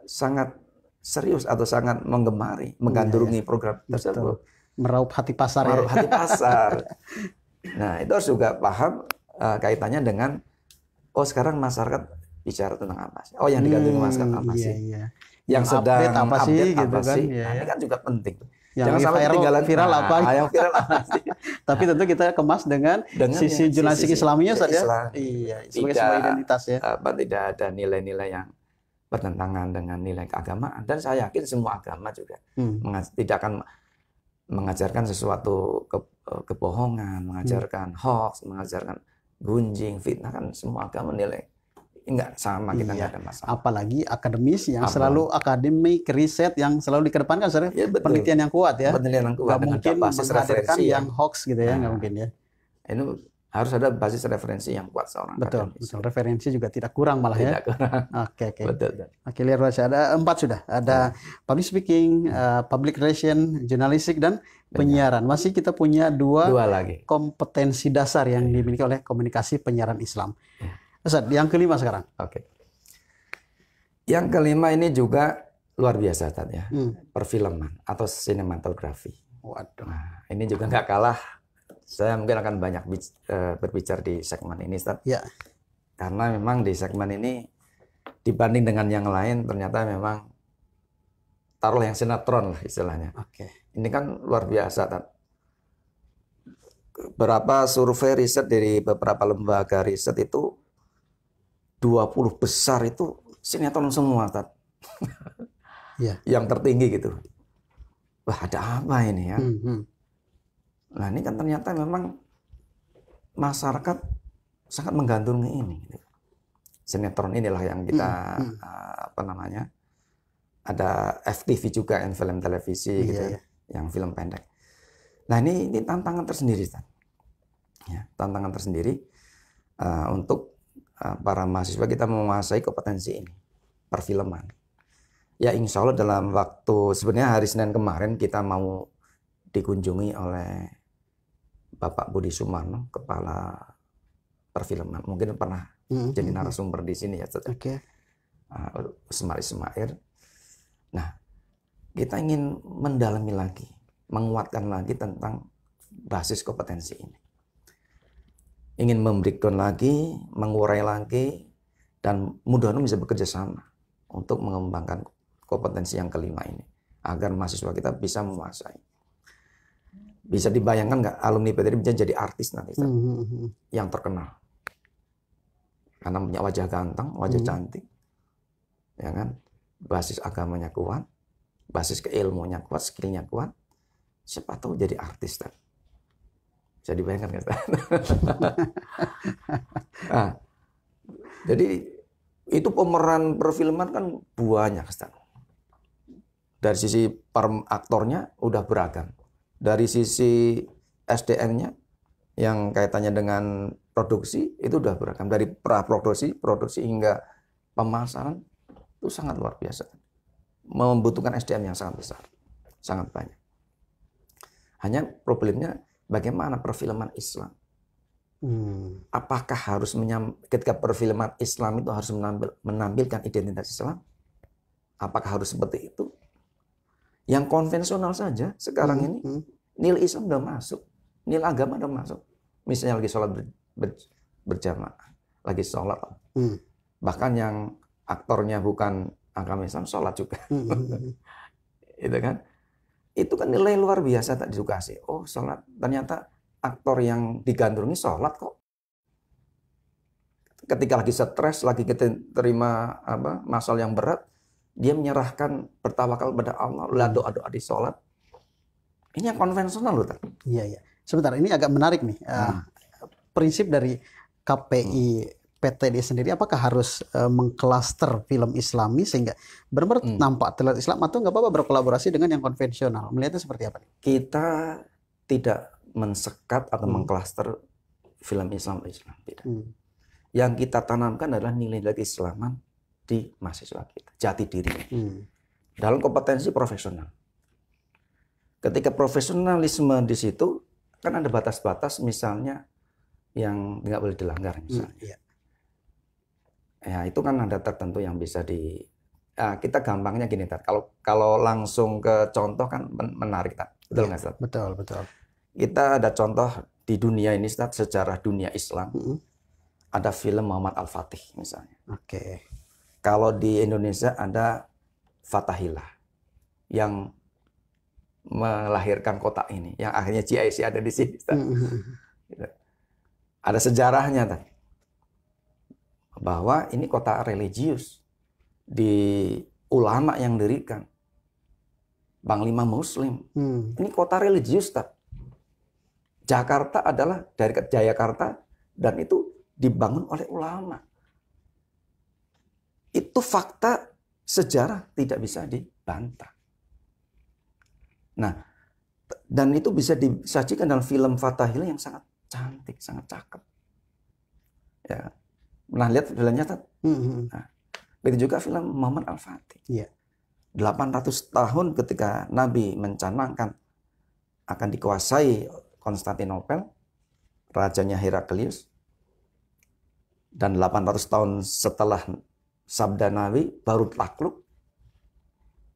sangat serius atau sangat menggemari, menggandrungi program tersebut. Meraup hati pasar. Nah, itu harus juga paham kaitannya dengan sekarang masyarakat bicara tentang apa sih? Yang digandrungi masyarakat apa sih? Yang sedang update apa sih? Nah, ini kan juga penting. Jangan sampai viral apa? Yang viral apa sih? Tapi tentu kita kemas dengan sisi jurnalistik Islaminya saja. Sebagai sebuah identitas ya. Tidak ada nilai-nilai yang bertentangan dengan nilai keagamaan, dan saya yakin semua agama juga tidak akan mengajarkan sesuatu kebohongan, mengajarkan hoax, mengajarkan gunjing, fitnah, kan semua agama menilai enggak sama, kita Iya. enggak ada masalah. Apalagi akademis yang Apa? selalu akademik, riset yang selalu dikedepankan, Ustaz. Ya, betul. Penelitian yang kuat ya. Penelitian yang kuat Nggak dengan mungkin basis menghadirkan referensi yang hoax gitu ya, nggak Nah, mungkin ya. ini harus ada basis referensi yang kuat seorang Betul, akademis. betul. Referensi juga tidak kurang malah ya. Tidak kurang. Oke, oke. Betul. Oke, lihat Mas, ada 4 sudah. Ada public speaking, public relation, jurnalistik, dan penyiaran. Masih kita punya dua lagi. kompetensi dasar yang dimiliki oleh komunikasi penyiaran Islam. Ustaz, yang kelima sekarang. Oke. Yang kelima ini juga luar biasa, Tad, ya. Perfilman atau sinematografi. Waduh. Nah, ini juga nggak kalah. Saya mungkin akan banyak berbicara di segmen ini, Ustaz. Ya. Karena memang di segmen ini dibanding dengan yang lain ternyata memang taruhlah yang sinetron lah istilahnya. Oke. Ini kan luar biasa, Tad. Beberapa survei riset dari beberapa lembaga riset itu 20 besar itu sinetron semua, Tad. Ya. Yang tertinggi gitu. Wah, ada apa ini ya? Nah, ini kan ternyata memang masyarakat sangat menggandrungi ini. Sinetron inilah yang kita ada FTV juga, yang film televisi gitu, yang film pendek. Nah, ini tantangan tersendiri, Tad. Ya, tantangan tersendiri untuk para mahasiswa kita menguasai kompetensi ini, perfilman. Ya, insya Allah dalam waktu, sebenarnya hari Senin kemarin kita mau dikunjungi oleh Bapak Budi Sumarno, Kepala Perfilman. Mungkin pernah jadi narasumber di sini ya. Oke. Usmar Ismail. Nah, kita ingin mendalami lagi, menguatkan lagi tentang basis kompetensi ini. Ingin memberikan lagi, mengurai lagi, dan mudah-mudahan bisa bekerja sama untuk mengembangkan kompetensi yang kelima ini, agar mahasiswa kita bisa menguasai. Bisa dibayangkan nggak alumni PTD bisa jadi artis nanti, yang terkenal, karena punya wajah ganteng, wajah cantik, ya kan, basis agamanya kuat, basis keilmuannya kuat, skillnya kuat, siapa tahu jadi artis, Tad. Bisa dibayangkan nggak? Nah, jadi itu pemeran perfilman kan banyak, Tad. Dari sisi aktornya udah beragam. Dari sisi SDM-nya yang kaitannya dengan produksi itu udah beragam. Dari praproduksi, produksi hingga pemasaran itu sangat luar biasa. Membutuhkan SDM yang sangat besar, sangat banyak. Hanya problemnya bagaimana perfilman Islam. Apakah harus ketika perfilman Islam itu harus menampilkan identitas Islam? Apakah harus seperti itu? Yang konvensional saja sekarang ini nilai Islam udah masuk, nilai agama udah masuk. Misalnya lagi sholat berjamaah, lagi sholat, bahkan yang aktornya bukan agama Islam sholat juga, itu kan? Itu kan nilai luar biasa tak edukasi. Oh, sholat, ternyata aktor yang digandrungi sholat kok. Ketika lagi stres, lagi kita terima masalah yang berat, dia menyerahkan, bertawakal pada Allah, lalu doa-doa di sholat. Ini yang konvensional loh. Iya, iya. Sebentar, ini agak menarik nih. Prinsip dari KPI PTD sendiri, apakah harus mengklaster film Islami sehingga benar-benar nampak terlihat Islam, atau nggak apa-apa berkolaborasi dengan yang konvensional? Melihatnya seperti apa nih? Kita tidak mensekat atau mengklaster film Islam. Tidak. Yang kita tanamkan adalah nilai-nilai keislaman di mahasiswa kita, jati diri dalam kompetensi profesional. Ketika profesionalisme di situ kan ada batas-batas, misalnya yang nggak boleh dilanggar misalnya. Ya itu kan ada tertentu yang bisa kita gampangnya gini, Tad. Kalau langsung ke contoh kan menarik, Tad. Betul nggak, Tad? Betul, betul. Kita ada contoh di dunia ini, Tad, sejarah dunia Islam. Ada film Muhammad Al-Fatih misalnya. Oke. Kalau di Indonesia ada Fatahillah yang melahirkan kota ini, yang akhirnya GIC ada di sini. Ada sejarahnya, Tad. Bahwa ini kota religius, di ulama yang dirikan, Panglima Muslim. Ini kota religius, Tad. Jakarta adalah dari Jayakarta, dan itu dibangun oleh ulama. itu fakta sejarah, tidak bisa dibantah. Nah, dan itu bisa disajikan dalam film Fathahillah yang sangat cantik, sangat cakep. Ya, pernah lihat filmnya? Nah, begitu juga film Muhammad Al-Fatih. Iya. 800 tahun ketika Nabi mencanangkan akan dikuasai Konstantinopel, rajanya Heraklius, dan 800 tahun setelah sabda Nabi baru takluk.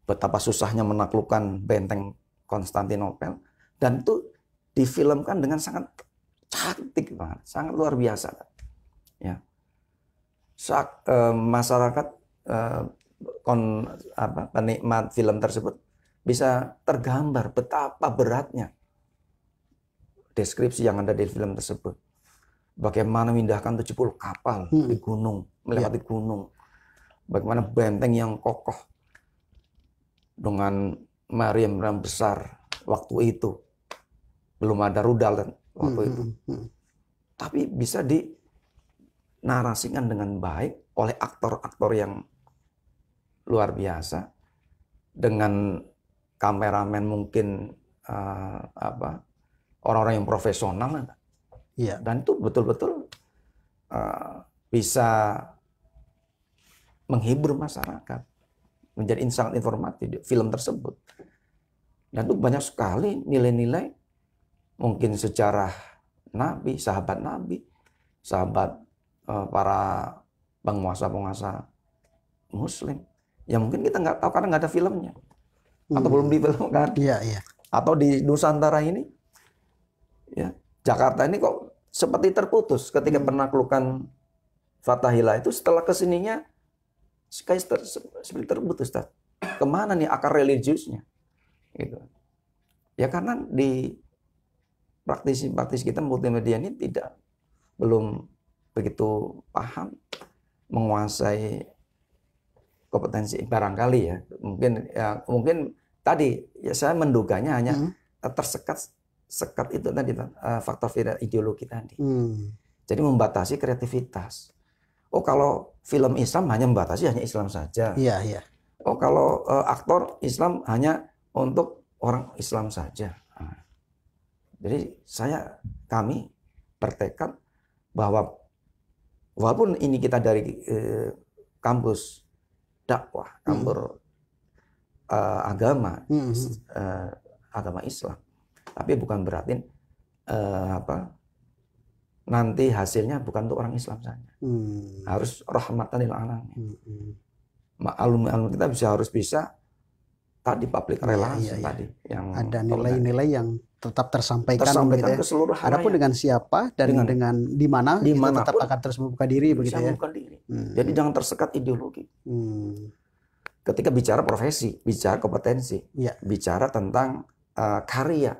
Betapa susahnya menaklukkan benteng Konstantinopel, dan itu difilmkan dengan sangat cantik banget, sangat luar biasa. Ya, masyarakat penikmat film tersebut bisa tergambar betapa beratnya deskripsi yang ada di film tersebut. Bagaimana memindahkan 70 kapal di gunung, melewati gunung. Bagaimana benteng yang kokoh dengan meriam-meriam besar waktu itu. Belum ada rudal kan waktu itu. Tapi bisa dinarasikan dengan baik oleh aktor-aktor yang luar biasa, dengan kameramen mungkin orang-orang yang profesional. Iya. Dan itu betul-betul bisa menghibur masyarakat, menjadi sangat informatif di film tersebut. Dan itu banyak sekali nilai-nilai mungkin sejarah Nabi, sahabat para penguasa-penguasa Muslim yang mungkin kita nggak tahu karena nggak ada filmnya atau belum difilmkan. Iya. Atau di Nusantara ini, ya, Jakarta ini kok seperti terputus ketika penaklukan Fathahillah itu, setelah kesininya seperti terputus. Kemana nih akar religiusnya? Gitu. Ya karena di praktisi kita multimedia ini belum begitu paham, menguasai kompetensi barangkali ya. Mungkin tadi ya saya menduganya hanya tersekat itu tadi faktor ideologi tadi. Jadi membatasi kreativitas. Oh, kalau film Islam hanya membatasi hanya Islam saja. Iya. Oh, kalau aktor Islam hanya untuk orang Islam saja. Nah, jadi kami bertekad bahwa walaupun ini kita dari kampus dakwah, kampus agama, agama Islam, tapi bukan berarti nanti hasilnya bukan untuk orang Islam saja. Harus rahmatan lil alamin. Alumni kita harus bisa tadi public relation tadi yang ada nilai-nilai yang tetap tersampaikan gitu ke seluruh halayak. Adapun dengan siapa dan dengan di mana itu tetap akan terus membuka diri begitu ya. Jadi jangan tersekat ideologi. Ketika bicara profesi, bicara kompetensi, bicara tentang karya.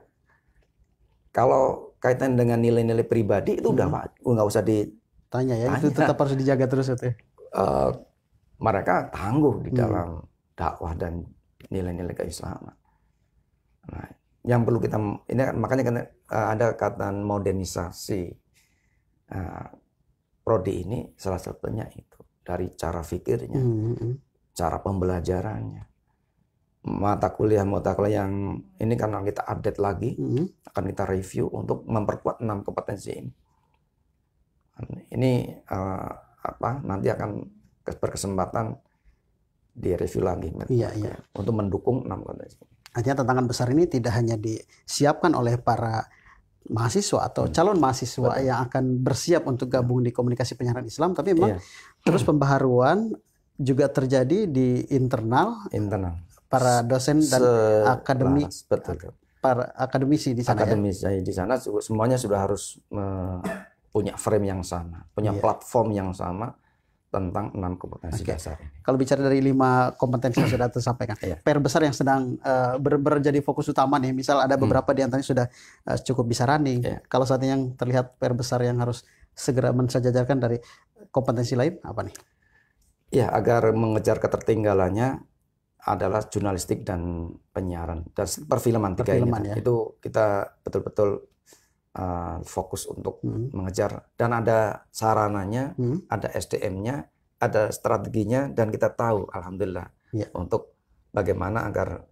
Kalau kaitan dengan nilai-nilai pribadi itu udah nggak usah ditanya ya, itu tetap harus dijaga terus itu. Mereka tangguh di dalam dakwah dan nilai-nilai keislaman. Nah, yang perlu kita ini makanya kan ada kata modernisasi. Prodi ini salah satunya itu dari cara fikirnya, cara pembelajarannya. Mata kuliah yang ini karena kita update lagi, akan kita review untuk memperkuat 6 kompetensi ini. Ini nanti akan berkesempatan di review lagi untuk mendukung 6 kompetensi. Artinya tantangan besar ini tidak hanya disiapkan oleh para mahasiswa atau calon mahasiswa yang akan bersiap untuk gabung di komunikasi penyiaran Islam, tapi memang terus pembaharuan juga terjadi di internal para dosen dan para akademisi di sana. Di sana semuanya sudah harus punya frame yang sama, punya platform yang sama tentang 6 kompetensi dasar. Kalau bicara dari 5 kompetensi yang sudah tersampaikan, PR besar yang sedang menjadi fokus utama nih, misal ada beberapa di antaranya sudah cukup bisa running. Kalau saat ini yang terlihat PR besar yang harus segera mensejajarkan dari kompetensi lain apa nih? Ya, agar mengejar ketertinggalannya adalah jurnalistik dan penyiaran dan perfilman 3 ini. Itu kita betul-betul fokus untuk mengejar, dan ada sarananya, ada SDM-nya, ada strateginya dan kita tahu alhamdulillah untuk bagaimana agar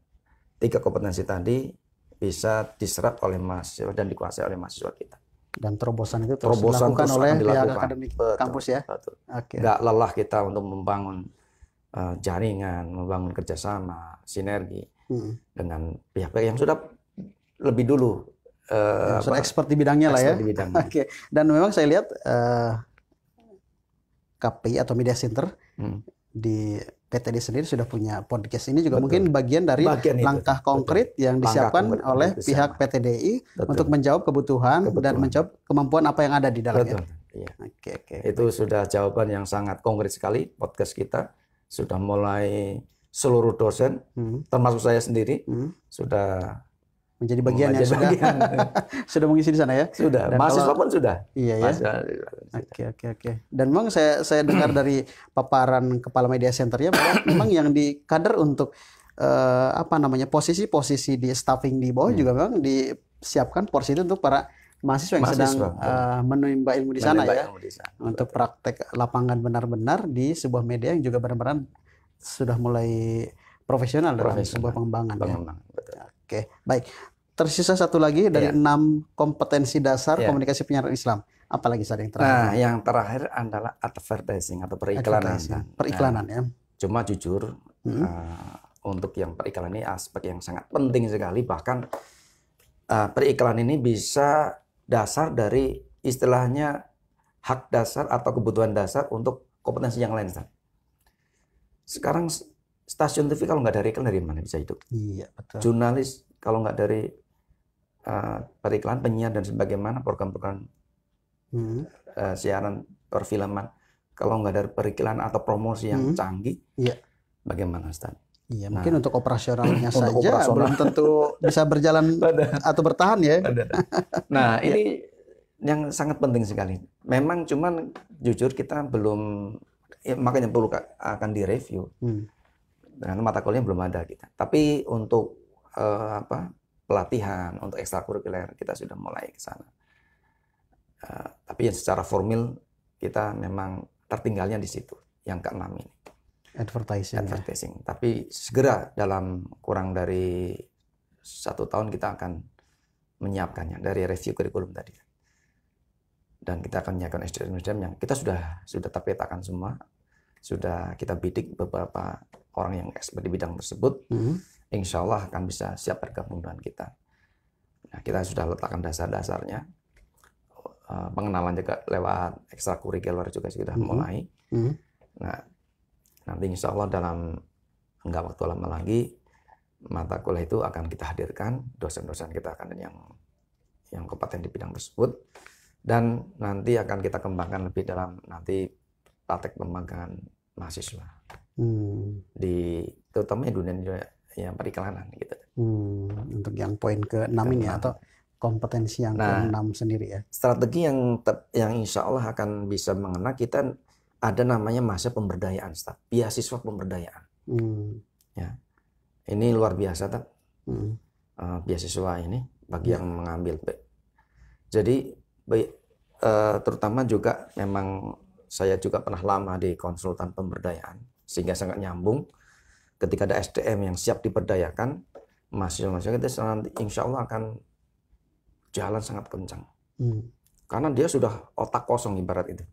3 kompetensi tadi bisa diserap oleh mahasiswa dan dikuasai oleh mahasiswa kita. Dan terobosan itu terus dilakukan oleh pihak akademik kampus ya. Betul. Nggak lelah kita untuk membangun jaringan, membangun kerjasama, sinergi dengan pihak-pihak yang sudah lebih dulu sudah expert di bidangnya lah ya. Oke. Dan memang saya lihat KPI atau Media Center di PTD sendiri sudah punya podcast ini juga mungkin bagian dari langkah konkret yang disiapkan oleh pihak PTDI untuk menjawab kebutuhan dan menjawab kemampuan apa yang ada di dalamnya. Iya. Oke. Itu sudah jawaban yang sangat konkret sekali. Podcast kita sudah mulai seluruh dosen, termasuk saya sendiri, sudah menjadi bagian yang sudah mengisi di sana ya. Sudah. Mahasiswa pun sudah. Iya ya. Oke. Dan memang saya dengar dari paparan kepala media centernya bahwa memang yang dikader untuk posisi-posisi di staffing di bawah juga memang disiapkan porsi itu untuk para mahasiswa yang sedang menimba ilmu di sana ya. Untuk praktek lapangan benar-benar di sebuah media yang juga benar-benar sudah mulai profesional dalam sebuah pengembangan. Oke, baik. Tersisa satu lagi dari 6 kompetensi dasar komunikasi penyiaran Islam. Apalagi yang terakhir? Nah, yang terakhir adalah advertising atau periklanan. Periklanan ya. Cuma jujur, untuk yang periklanan ini aspek yang sangat penting sekali. Bahkan periklanan ini bisa dasar dari istilahnya hak dasar atau kebutuhan dasar untuk kompetensi yang lain. Sekarang stasiun TV kalau nggak dari iklan dari mana bisa hidup? Iya, betul. Jurnalis kalau nggak dari periklan, penyiar dan sebagaimana program-program siaran perfilman, kalau nggak dari periklan atau promosi yang canggih, bagaimana Ustaz? Iya, mungkin untuk operasionalnya saja belum tentu bisa berjalan atau bertahan ya. Nah, ini yang sangat penting sekali. Memang cuman jujur kita belum, makanya perlu akan direview. Karena mata kuliah belum ada kita. Tapi untuk pelatihan, untuk ekstrakurikuler kita sudah mulai ke sana. Tapi yang secara formal kita memang tertinggalnya di situ, yang ke-6 ini. Advertising. Tapi segera dalam kurang dari 1 tahun kita akan menyiapkannya dari review kurikulum tadi. Dan kita akan menyiapkan SDM yang kita sudah terpetakan semua. Sudah kita bidik beberapa orang yang expert di bidang tersebut, insya Allah akan bisa siap bergabung dengan kita. Nah, kita sudah letakkan dasar-dasarnya, pengenalan juga lewat ekstrakurikuler juga sudah mulai. Nah, nanti insya Allah dalam enggak waktu lama lagi mata kuliah itu akan kita hadirkan, dosen-dosen kita akan yang kompeten di bidang tersebut, dan nanti akan kita kembangkan lebih dalam nanti praktek pemagangan mahasiswa. Terutama di dunia yang periklanan gitu. Untuk yang poin ke-6 ini atau kompetensi yang ke-6 sendiri ya. Strategi yang insya Allah akan bisa mengena kita ada namanya masa pemberdayaan, beasiswa pemberdayaan. Ya. Ini luar biasa, beasiswa ini bagi yang mengambil. Jadi terutama juga memang saya juga pernah lama di konsultan pemberdayaan, sehingga sangat nyambung. Ketika ada SDM yang siap diberdayakan, mahasiswa-mahasiswa kita nanti insya Allah akan jalan sangat kencang. Karena dia sudah otak kosong ibarat itu.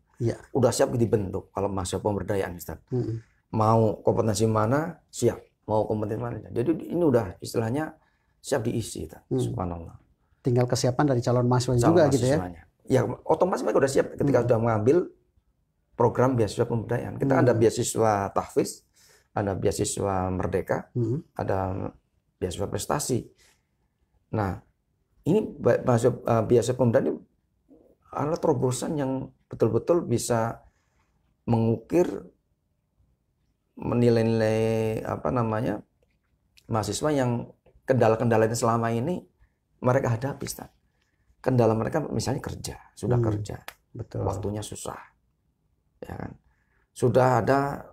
Udah siap dibentuk kalau mahasiswa pemberdayaan, Ustaz. Mau kompetensi mana, siap. Mau kompetensi mana. Jadi ini udah istilahnya siap diisi. Subhanallah. Tinggal kesiapan dari calon mahasiswa juga gitu ya. Ya otomatis mereka udah siap ketika sudah mengambil program beasiswa pemberdayaan. Kita ada beasiswa tahfiz, ada beasiswa merdeka, ada beasiswa prestasi. Nah, ini beasiswa pemberdayaan ini adalah terobosan yang betul-betul bisa mengukir, menilai mahasiswa yang kendala-kendala yang selama ini mereka hadapi. Kendala mereka misalnya kerja, sudah kerja, betul. Waktunya susah. Ya kan? Sudah ada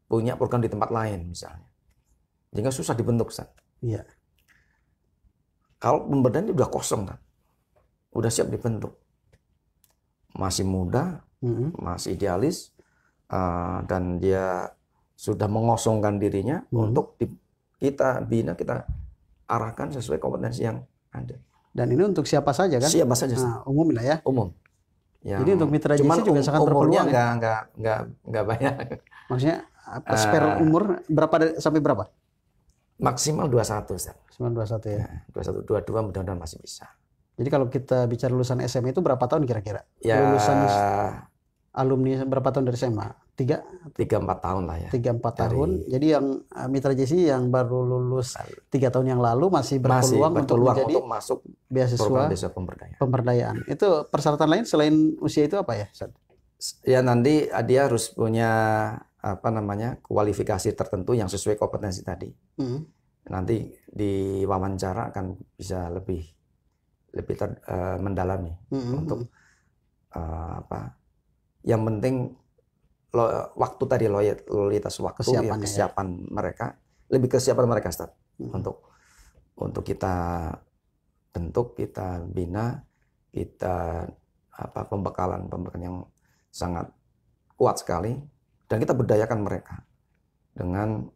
punya program di tempat lain misalnya, sehingga susah dibentuk. Iya. Kalau pemberdayaan udah kosong, udah siap dibentuk, masih muda, masih idealis, dan dia sudah mengosongkan dirinya untuk kita bina, kita arahkan sesuai kompetensi yang ada. Dan ini untuk siapa saja kan? Siapa saja. Nah, umum lah ya. Umum. Jadi untuk mitra JC juga sangat umurnya berpeluang nggak banyak. Maksudnya spare umur berapa sampai berapa? Maksimal 21, Ustaz. Maksimal 21 ya. 21, 22 mudah-mudahan masih bisa. Jadi kalau kita bicara lulusan SMA itu berapa tahun kira-kira? Ya, lulusan alumni berapa tahun dari SMA? 3-4 tahun lah ya. 3-4 tahun. Jadi yang mitra JC yang baru lulus 3 tahun yang lalu masih berpeluang untuk menjadi masuk beasiswa pemberdayaan. Itu persyaratan lain selain usia itu apa ya, Ustaz? Ya nanti dia harus punya kualifikasi tertentu yang sesuai kompetensi tadi. Nanti di wawancara akan bisa lebih mendalami untuk yang penting waktu tadi, loyalitas waktu, kesiapan mereka, lebih kesiapan mereka, Ustaz, untuk kita bentuk, kita bina, kita pembekalan yang sangat kuat sekali, dan kita berdayakan mereka dengan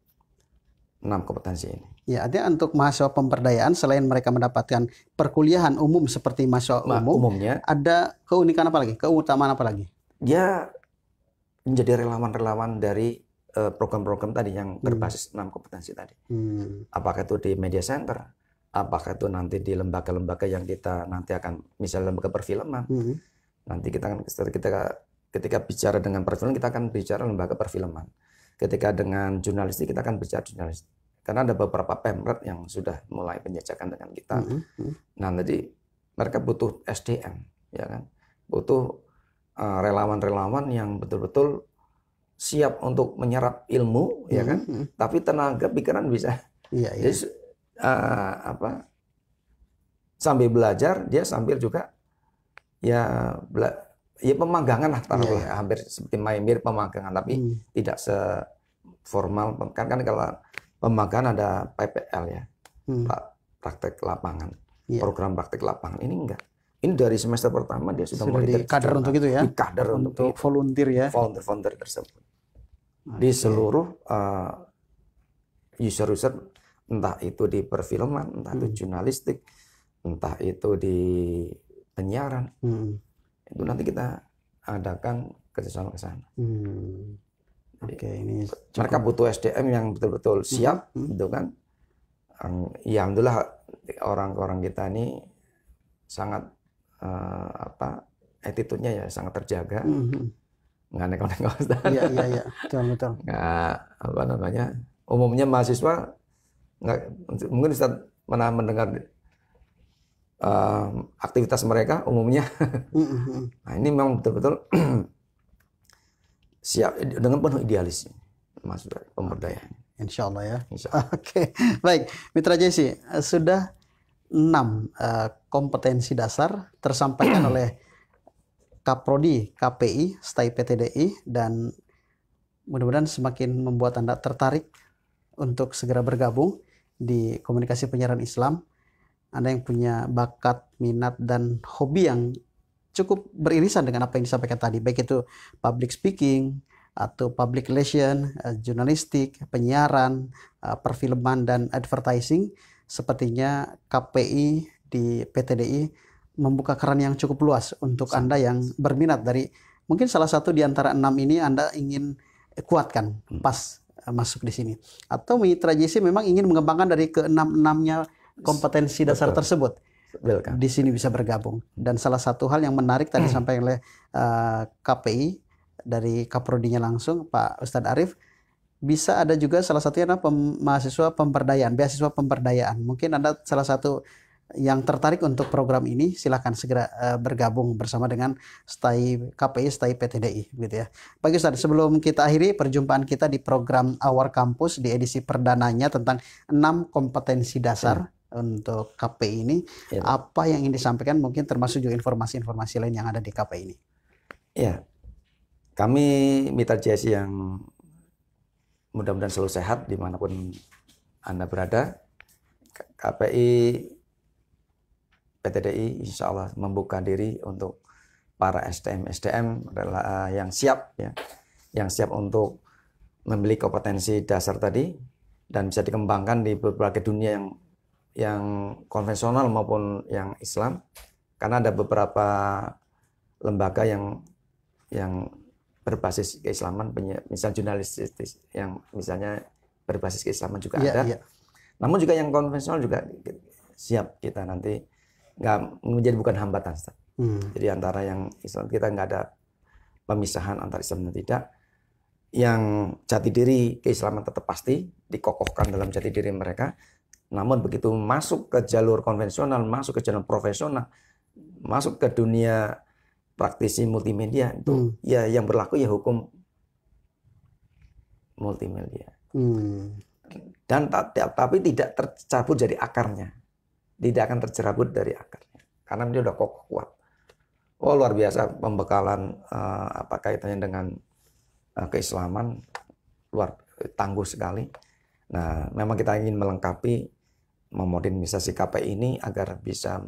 6 kompetensi ini. Ya, artinya untuk mahasiswa pemberdayaan selain mereka mendapatkan perkuliahan umum seperti mahasiswa umumnya, ada keunikan apa lagi? Keutamaan apa lagi? Dia menjadi relawan-relawan dari program-program tadi yang berbasis 6 kompetensi tadi. Apakah itu di media center, apakah itu nanti di lembaga-lembaga yang kita nanti akan, misalnya lembaga perfilman. Nanti kita akan ketika bicara dengan perfilman, kita akan bicara lembaga perfilman. Ketika dengan jurnalistik, kita akan bicara jurnalistik. Karena ada beberapa pemret yang sudah mulai penjajakan dengan kita. Nah, jadi mereka butuh SDM, ya kan? Butuh relawan-relawan yang betul-betul siap untuk menyerap ilmu, ya kan? Tapi tenaga pikiran bisa. Jadi sambil belajar, dia sambil juga ya pemagangan lah, hampir seperti mirip pemagangan, tapi tidak seformal. Kan kalau pemagangan ada PPL ya, praktek lapangan, program praktek lapangan. Ini enggak. Ini dari semester pertama dia sudah mulai di kader untuk itu ya, di kader untuk volunteer ya, volunteer tersebut di seluruh user, entah itu di perfilman, entah itu jurnalistik, entah itu di penyiaran. Itu nanti kita adakan kerjasama ke sana. Ini mereka butuh SDM yang betul-betul siap, gitu kan? Ya, alhamdulillah orang-orang kita ini sangat attitude-nya ya sangat terjaga, nggak neko-neko. Iya, betul. Nggak umumnya mahasiswa nggak, mungkin Ustaz pernah mendengar aktivitas mereka umumnya. Nah, ini memang betul-betul siap dengan penuh idealis masuk pemberdayaan. Insya Allah ya. Oke. Baik, Mitra JC, sudah 6 kompetensi dasar tersampaikan oleh Kaprodi KPI, STAI PTDI, dan mudah-mudahan semakin membuat Anda tertarik untuk segera bergabung di Komunikasi Penyiaran Islam. Anda yang punya bakat, minat, dan hobi yang cukup beririsan dengan apa yang disampaikan tadi, baik itu public speaking atau public relation, jurnalistik, penyiaran, perfilman, dan advertising, sepertinya KPI di PTDI membuka keran yang cukup luas untuk Anda yang berminat dari mungkin salah satu di antara 6 ini Anda ingin kuatkan pas masuk di sini, atau Mitra JC memang ingin mengembangkan dari ke-6-6-nya kompetensi dasar tersebut. Di sini bisa bergabung. Dan salah satu hal yang menarik tadi disampaikan oleh KPI dari Kaprodinya langsung Pak Ustadz Arif, bisa ada juga salah satunya adalah mahasiswa pemberdayaan, beasiswa pemberdayaan. Mungkin Anda salah satu yang tertarik untuk program ini, silahkan segera bergabung bersama dengan STAI KPI, STAI PTDI, gitu ya. Pak Ustadz, sebelum kita akhiri perjumpaan kita di program Our Campus di edisi perdananya tentang 6 kompetensi dasar untuk KPI ini, apa yang ingin disampaikan, mungkin termasuk juga informasi-informasi lain yang ada di KPI ini? Ya, kami Mitra JC yang mudah-mudahan selalu sehat dimanapun Anda berada. KPI PTDI insya Allah membuka diri untuk para SDM yang siap ya, yang siap untuk membeli kompetensi dasar tadi dan bisa dikembangkan di berbagai dunia yang konvensional maupun yang Islam, karena ada beberapa lembaga yang berbasis keislaman, misal jurnalistik yang misalnya berbasis keislaman juga ada. Iya. Namun juga yang konvensional juga siap kita nanti, nggak menjadi bukan hambatan. Jadi antara yang Islam, kita nggak ada pemisahan antara Islam dan tidak. Yang jati diri keislaman tetap pasti dikokohkan dalam jati diri mereka. Namun begitu masuk ke jalur konvensional, masuk ke jalur profesional, masuk ke dunia praktisi multimedia, itu ya yang berlaku ya hukum multimedia. Dan tapi tidak tercabut dari akarnya. Tidak akan tercerabut dari akarnya. Karena dia udah kokoh kuat. Oh, luar biasa pembekalan apa kaitannya dengan keislaman, tangguh sekali. Nah, memang kita ingin melengkapi memodernisasi KPI ini agar bisa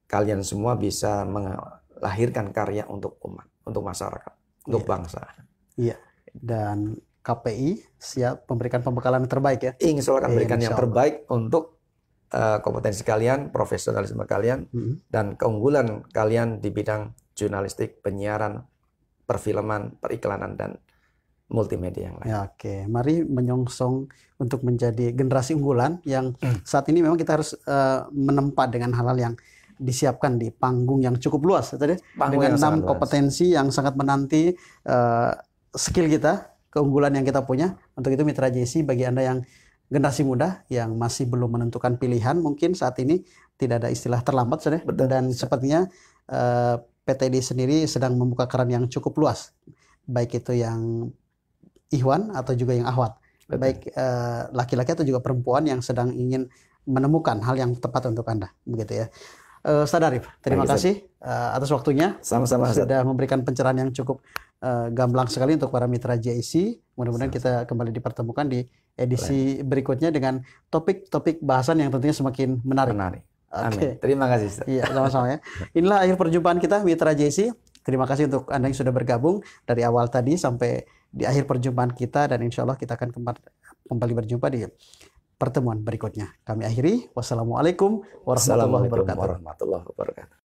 kalian semua bisa melahirkan karya untuk umat, untuk masyarakat, untuk bangsa. Iya. Dan KPI siap memberikan pembekalan yang terbaik ya. Insya Allah akan memberikan yang terbaik untuk kompetensi kalian, profesionalisme kalian, dan keunggulan kalian di bidang jurnalistik, penyiaran, perfilman, periklanan, dan multimedia yang lain. Ya, oke. Mari menyongsong untuk menjadi generasi unggulan yang saat ini memang kita harus menempa dengan hal-hal yang disiapkan di panggung yang cukup luas. Tadi dengan 6 kompetensi yang sangat menanti skill kita, keunggulan yang kita punya. Untuk itu Mitra JC, bagi Anda yang generasi muda yang masih belum menentukan pilihan, mungkin saat ini tidak ada istilah terlambat, saudara. Dan sepertinya PTD sendiri sedang membuka keran yang cukup luas, baik itu yang Ikhwan atau juga yang Akhwat, baik laki-laki atau juga perempuan yang sedang ingin menemukan hal yang tepat untuk Anda, begitu ya. Ustaz Arif, terima kasih atas waktunya. Sama-sama, sudah memberikan pencerahan yang cukup gamblang sekali untuk para mitra JIC. Mudah-mudahan kita kembali dipertemukan di edisi berikutnya dengan topik-topik bahasan yang tentunya semakin menarik. Oke. Terima kasih, Ustaz. Iya, sama-sama ya. Inilah akhir perjumpaan kita mitra JIC. Terima kasih untuk Anda yang sudah bergabung dari awal tadi sampai di akhir perjumpaan kita, dan insya Allah kita akan kembali berjumpa di pertemuan berikutnya. Kami akhiri. Wassalamualaikum warahmatullahi wabarakatuh.